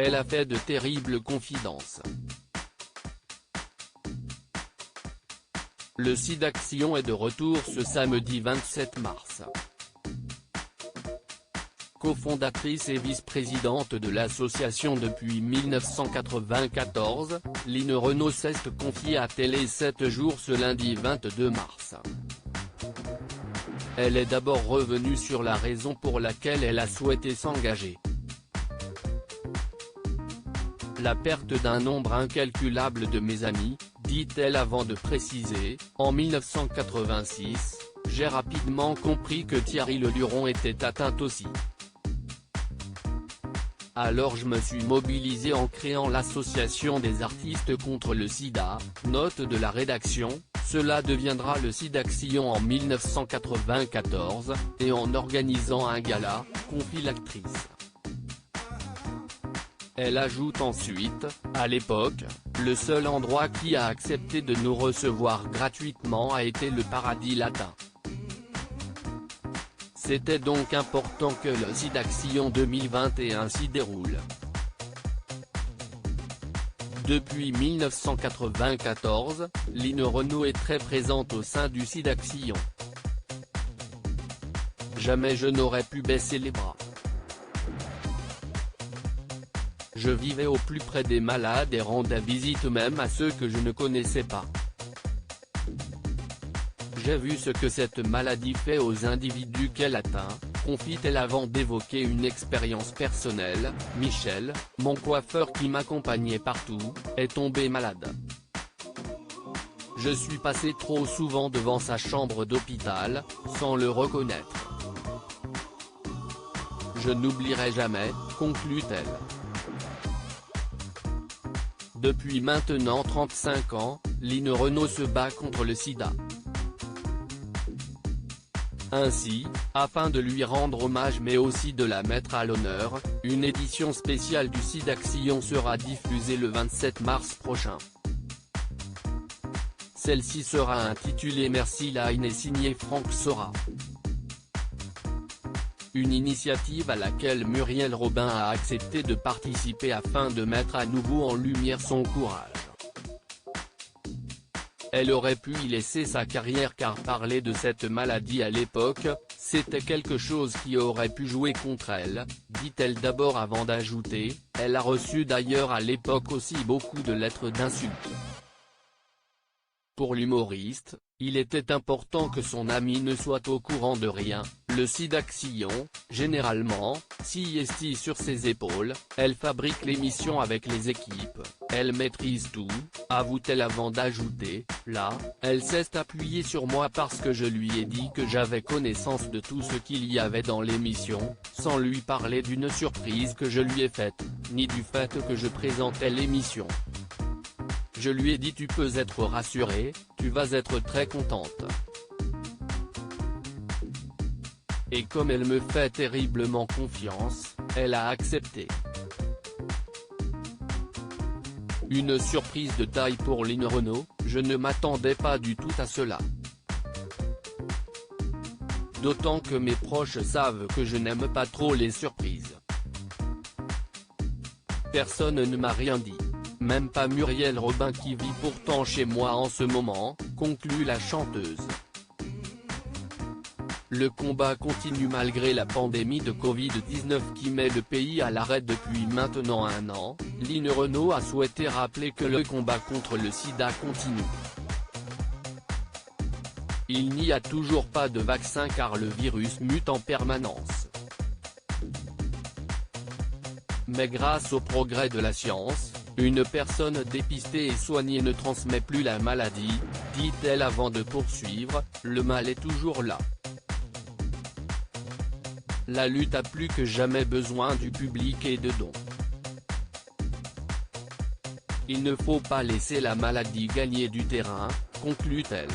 elle a fait de terribles confidences. Le SIDAction est de retour ce samedi 27 mars. Cofondatrice et vice-présidente de l'association depuis 1994, Line Renaud s'est confiée à Télé 7 jours ce lundi 22 mars. Elle est d'abord revenue sur la raison pour laquelle elle a souhaité s'engager. La perte d'un nombre incalculable de mes amis, dit-elle avant de préciser, en 1986, j'ai rapidement compris que Thierry Leluron était atteint aussi. Alors je me suis mobilisée en créant l'association des artistes contre le sida, note de la rédaction, cela deviendra le SIDAction en 1994, et en organisant un gala, confie l'actrice. Elle ajoute ensuite, à l'époque, le seul endroit qui a accepté de nous recevoir gratuitement a été le Paradis Latin. C'était donc important que le SIDAction 2021 s'y déroule. Depuis 1994, Line Renaud est très présente au sein du SIDAction. Jamais je n'aurais pu baisser les bras. Je vivais au plus près des malades et rendais visite même à ceux que je ne connaissais pas. J'ai vu ce que cette maladie fait aux individus qu'elle atteint, confie-t-elle avant d'évoquer une expérience personnelle. Michel, mon coiffeur qui m'accompagnait partout, est tombé malade. Je suis passé trop souvent devant sa chambre d'hôpital, sans le reconnaître. Je n'oublierai jamais, conclut-elle. Depuis maintenant 35 ans, Line Renaud se bat contre le sida. Ainsi, afin de lui rendre hommage mais aussi de la mettre à l'honneur, une édition spéciale du SIDAction sera diffusée le 27 mars prochain. Celle-ci sera intitulée Merci Line et signée Franck Sora. Une initiative à laquelle Muriel Robin a accepté de participer afin de mettre à nouveau en lumière son courage. Elle aurait pu y laisser sa carrière car parler de cette maladie à l'époque, c'était quelque chose qui aurait pu jouer contre elle, dit-elle d'abord avant d'ajouter, elle a reçu d'ailleurs à l'époque aussi beaucoup de lettres d'insultes. Pour l'humoriste, il était important que son ami ne soit au courant de rien. Le SIDAction, généralement, s'y sur ses épaules, elle fabrique l'émission avec les équipes, elle maîtrise tout, avoue-t-elle avant d'ajouter, là, elle s'est appuyée sur moi parce que je lui ai dit que j'avais connaissance de tout ce qu'il y avait dans l'émission, sans lui parler d'une surprise que je lui ai faite, ni du fait que je présentais l'émission. Je lui ai dit tu peux être rassurée, tu vas être très contente. Et comme elle me fait terriblement confiance, elle a accepté. Une surprise de taille pour Line Renaud, je ne m'attendais pas du tout à cela. D'autant que mes proches savent que je n'aime pas trop les surprises. Personne ne m'a rien dit. Même pas Muriel Robin qui vit pourtant chez moi en ce moment, conclut la chanteuse. Le combat continue malgré la pandémie de Covid-19 qui met le pays à l'arrêt depuis maintenant un an. Line Renaud a souhaité rappeler que le combat contre le sida continue. Il n'y a toujours pas de vaccin car le virus mute en permanence. Mais grâce au progrès de la science, une personne dépistée et soignée ne transmet plus la maladie, dit-elle avant de poursuivre, le mal est toujours là. La lutte a plus que jamais besoin du public et de dons. Il ne faut pas laisser la maladie gagner du terrain, conclut-elle.